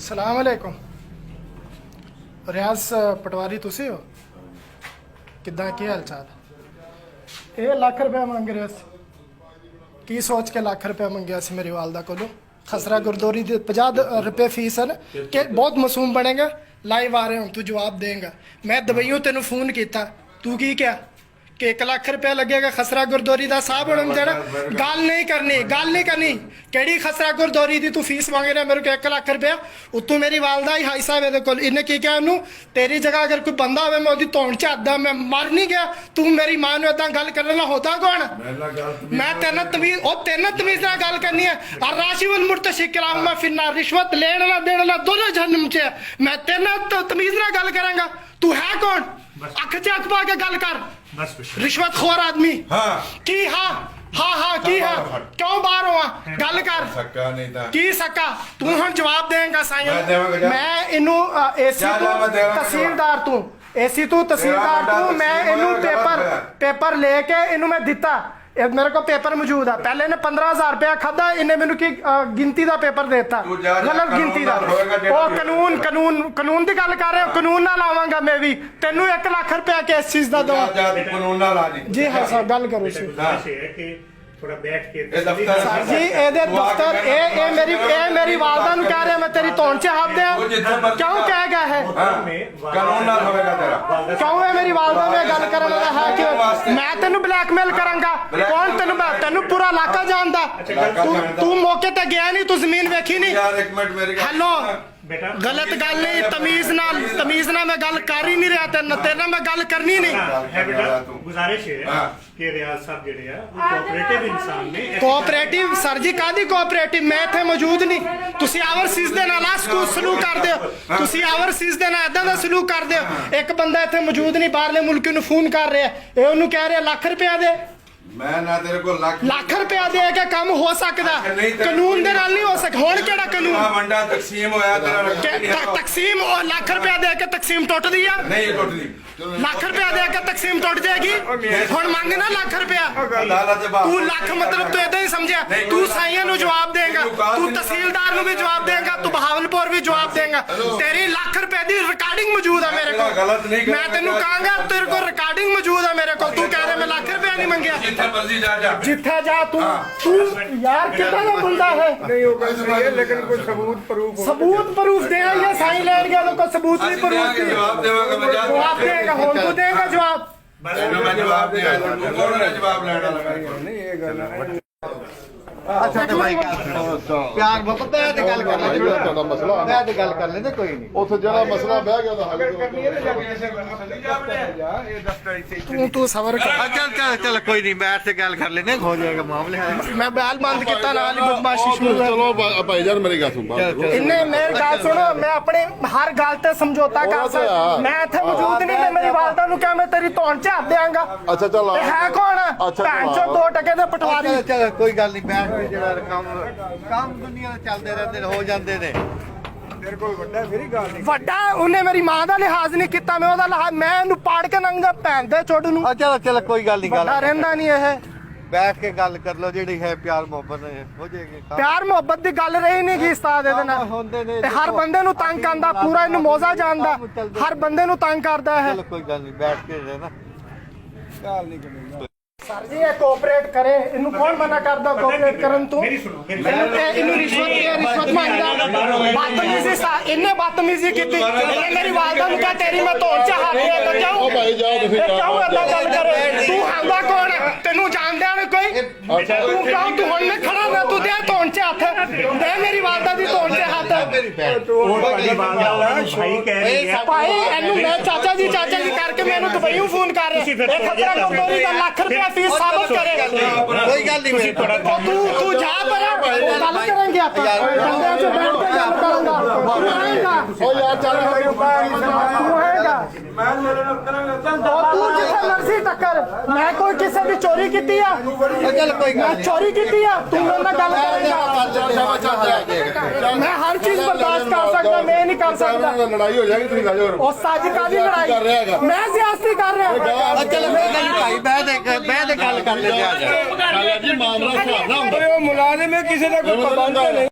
ਸਲਾਮ ਅਲੈਕੁਮ। ਰਿਆਜ਼ ਪਟਵਾਰੀ ਤੁਸੀਂ ਹੋ? ਕਿੱਦਾਂ, ਕੀ ਹਾਲ ਚਾਲ? ਇਹ ਲੱਖ ਰੁਪਇਆ ਮੰਗ ਰਿਹਾ ਸੀ। ਕੀ ਸੋਚ ਕੇ ਲੱਖ ਰੁਪਇਆ ਮੰਗਿਆ ਸੀ ਮੇਰੀ ਵਾਲਦਾ ਕੋਲੋਂ? ਖਸਰਾ ਗੁਰਦੌਰੀ ਦੇ 50 ਰੁਪਏ ਫੀਸ ਹਨ ਕਿ ਬਹੁਤ ਮਾਸੂਮ ਬਣੇਗਾ। ਲਾਈਵ आ रहे हो, तू जवाब देगा। मैं दवाइयों तेन फोन किया, तू की क्या कि 1 लाख रुपया लगेगा खसरा गुरदौरी का साहब होने देना। गल नहीं करनी केड़ी खसरा गुरदौरी की तू फीस मांग रहा मेरे को 1 लाख रुपया। उतू मेरी वालदा ही हाई साहब ये इन्हें की क्या उन्होंने तेरी जगह अगर कोई बंदा हो मैं उसकी धौन च आता मैं मर नहीं गया। तू मेरी मां ने इदा गल करने होता कौन? मैं तेना तमीज ना गल करनी है। और राशिवल मुर्तशिक मैं फिरना रिश्वत लेना देना दोनों जन्म च मैं तेना तमीज ना गल करांगा। तू है कौन? अख च अख पा के गल कर। रिश्वत खोर आदमी की हाँ की क्यों बाहर हुआ गल कर की सका तू हम जवाब देगा साईं। मैं इनू एसी तू तहसीलदार तू मैं इनू पेपर लेके इनू मैं दिता। मेरे को पेपर मौजूद है। पहले ने 15,000 रुपया खादा, इन्हें मैनू की गिनती का पेपर देता गलत गिनती का। कानून की गल कर रहे हो, कानून ना लावांगा मैं भी तेनू 1 लाख रुपया किस चीज का दवा। जी हाँ सर गल करो थोड़ा बैठ के सर जी एदे दफ्तर ए मेरी वालदा नु कह रहे मैं तेरी तौन च हाथ दे क्यों कह गया है? कानून ना होगा तेरा क्यों है मेरी वालदा में गल करन वाला है कि मैं तेनू ब्लैकमेल करांगा? कौन तेनू पूरा इलाका जानदा? तू मौके ते गया नहीं, तू जमीन वेखी नहीं? यार एक मिनट मेरी हेलो गलत गल नहीं, तमीज ना मैं गल कर ही नहीं रहा तेरे मैं गल करनी नहीं। गुजारिश है कि रियाज साहब जेडे आ कोऑपरेटिव इंसान ने कोऑपरेटिव सर जी कादी कोऑपरेटिव मैं इत्थे मौजूद नहीं। तुसी ओवरसीज दे नाल सलूक करदे हो, तुसी ओवरसीज दे नाल इदां दा सलूक करदे हो। एक बंदा इत्थे मौजूद नहीं बाहरले मुल्क नूं फोन कर रहा है, ये ओनू कह रहा लाख रुपया दे। मैं ना तेरे को लाख रुपया दे के काम हो सकदा, कानून दे नाल नहीं हो सकदा। हुण केड़ा कानून वंडा तकसीम होया तेरा तकसीम और लाख रुपया दे के तकसीम टुट दी है? नहीं टुटदी। लाख रुपया दे के तकसीम टुट जाएगी। हुण मंग ना लाख रुपया। तू लाख मतलब तू इदां ही समझिया तू साईयां नूं जवाब देगा, तू तहसीलदार नूं भी जवाब देगा, तू बहावलपुर भी जवाब देगा। तेरी लाख रुपए दी रिकॉर्डिंग मौजूद है मेरे को। मैं तेनू कहांगा तेरे को रिकॉर्डिंग मौजूद है मेरे को। तू कह रहे मैं लाख रुपया नहीं मंगया। जिथे जा तू यार कितना का बंदा है? नहीं होगा लेकिन कोई सबूत प्रूफ दे या साइन लेन गया तो कोई सबूत नहीं प्रूफ जवाब देगा। हुण तू देगा जवाब? मैं जवाब दिया तू कौन है जवाब लेना लगा? नहीं ये गल अच्छा तो भाई प्यार मोहब्बत है ते गल कर ले ਤੁਹਾਡਾ ਮਸਲਾ मैं ते गल कर लेंदे कोई नहीं। ਉੱਥੇ ਜਿਹੜਾ ਮਸਲਾ ਬਹਿ ਗਿਆ ਉਹਦਾ ਹੱਲ तू सबर कर। चल कोई नहीं बैठ से गल कर लेने हो जाएगा मामले। मैं बैल बंद किया नाल ही बदमाशी शुरू है। ਚਲੋ ਭਾਈਜਾਨ ਮੇਰੀ ਗੱਲ ਸੁਣ इन्हें मेरी गल सुनो, मैं अपने हर गल ते समझौता कर सकदा। मैं इत्थे मौजूद नहीं, मैं मेरी वालदा नूं कह मैं तेरी धौन च हाथ देंगा। अच्छा चल है कौन? भैन चो 2 टके दे पटवारी। चल कोई गल नहीं बैठ के जेड़ा काम दुनिया चलदे रहंदे हो जांदे ने। ਤੇਰੇ ਕੋਲ ਵੱਡਾ ਮੇਰੀ ਗੱਲ ਨਹੀਂ ਵੱਡਾ ਉਹਨੇ ਮੇਰੀ ਮਾਂ ਦਾ ਲਿਹਾਜ਼ ਨਹੀਂ ਕੀਤਾ, ਮੈਂ ਉਹਦਾ ਲਿਹਾਜ਼ ਮੈਂ ਇਹਨੂੰ ਪਾੜ ਕੇ ਨੰਗਾ ਭੈਣ ਦੇ ਚੁੱਡ ਨੂੰ। चल कोई गल नहीं ਵੱਡਾ ਰਹਿੰਦਾ ਨਹੀਂ ਇਹ। बैठ के गल कर लो जेड़ी है प्यार मोहब्बत हो जाएगी। ਪਿਆਰ ਮੁਹੱਬਤ ਦੀ ਗੱਲ ਰਹੀ ਨਹੀਂ ਗੀ ਉਸਤਾਦ ਇਹਦੇ ਨਾਲ। ਹੁੰਦੇ ਨੇ ਤੇ ਹਰ ਬੰਦੇ ਨੂੰ ਤੰਗ ਕਰਦਾ, ਪੂਰਾ ਇਹਨੂੰ ਮੌਜ਼ਾ ਜਾਣਦਾ, ਹਰ ਬੰਦੇ ਨੂੰ ਤੰਗ ਕਰਦਾ ਹੈ। चलो कोई गल नहीं बैठ के रहना। ਗੱਲ ਨਹੀਂ ਕਰਨੀ ਸਰ ਜੀ ਇਹ ਕੋਆਪਰੇਟ ਕਰੇ, ਇਹਨੂੰ ਕੌਣ ਮਨਾ ਕਰਦਾ ਕੋਆਪਰੇਟ ਕਰਨ ਤੋਂ? ਇਹਨੂੰ ਰਿਸ਼ਵਤ ਮੰਗਦਾ ਬਦਤਮੀਜ਼ੀ ਇਹਨੇ ਬਦਤਮੀਜ਼ੀ ਕੀਤੀ। ਇਹਨੇ ਮੇਰੀ ਵਾਲਦਾ ਨੂੰ ਕਿਹਾ ਤੇਰੀ ਮੈਂ ਧੌਣ ਚ ਹੱਥ ਦੇ ਜਾਊ। ਭਾਈ ਜਾਓ ਤੁਸੀਂ ਕਿਉਂ ਏਦਾਂ ਗੱਲ ਕਰੇ? ਤੂੰ ਆਂਦਾ ਕੌਣ ਹੈ? ਤੈਨੂੰ ਜਾਣਦਿਆਂ ਨੇ ਕੋਈ? ਤੂੰ ਕਿਉਂ ਤੂੰ ਹੁਣ ਮੈਂ ਖੜਾ ਨਾ ਤੂੰ ਦੇ ਧੌਣ ਚ ਹੱਥ ਦੇ ਮੇਰੀ ਵਾਲਦਾ ਦੀ ਧੌਣ ਚ ਹੱਥ। भाई कह रही है ਭਾਈ ਇਹਨੂੰ ਮੈਂ ਚਾਚਾ ਜੀ ਕਰਕੇ ਮੈਨੂੰ ਦੁਬਈੋਂ ਫੋਨ ਕਰ ਰਿਹਾ। ਇਹ ਖਤਰਾ ਗੁਰਦੌਰੀ ਦਾ ਲੱਖ ਰੁਪਇਆ ਫੀਸ ਸਾਬਤ ਕਰੇ। कोई गल नहीं मेरे ਤੂੰ ਜਾ ਪਰ ਗੱਲ ਕਰਾਂਗੇ ਆਪਾਂ ਬੰਦਿਆਂ ਚ ਬੈਠ ਕੇ ਗੱਲ ਕਰਾਂਗਾ। ਤੂੰ ਆਏਗਾ ਓ ਯਾਰ ਚੱਲ ਤੂੰ ਆਏਗਾ ਤੂੰ ਕਿਸੇ ਮਰਜ਼ੀ ਟੱਕਰ। ਮੈਂ ਕੋਈ ਕਿਸੇ ਦੀ ਚੋਰੀ ਕੀਤੀ ਆ? चल कोई ਮੈਂ गल ਚੋਰੀ ਕੀਤੀ ਆ? ਤੂੰ ਮੇਰੇ ਨਾਲ ਗੱਲ ਕਰੇਗਾ? ਮੈਂ ਹਰ ਚੀਜ਼ ਬਰਦਾਸ਼ਤ ਕਰ ਸਕਦਾ, ਮੈਂ ਨਹੀਂ ਕਰ ਸਕਦਾ। ਲੜਾਈ ਹੋ ਜਾਏਗੀ ਤੁਸੀਂ ਲੈ ਜਾਓ। ਉਹ ਸੱਜ ਕਾਦੀ ਲੜਾਈ? ਮੈਂ ਸਿਆਸਤੀ ਕਰ ਰਿਹਾ। चल कोई गल नहीं भाई बैठ के गल कर ले जा ਜੀ ਮਾਮਲਾ ਹਿਸਾਬ ਨਾਲ ਹੁੰਦਾ। ਉਹ ਮੁਲਾਜ਼ਮ ਹੈ ਕਿਸੇ ਦਾ ਕੋਈ ਪਾਬੰਦ ਨਹੀਂ।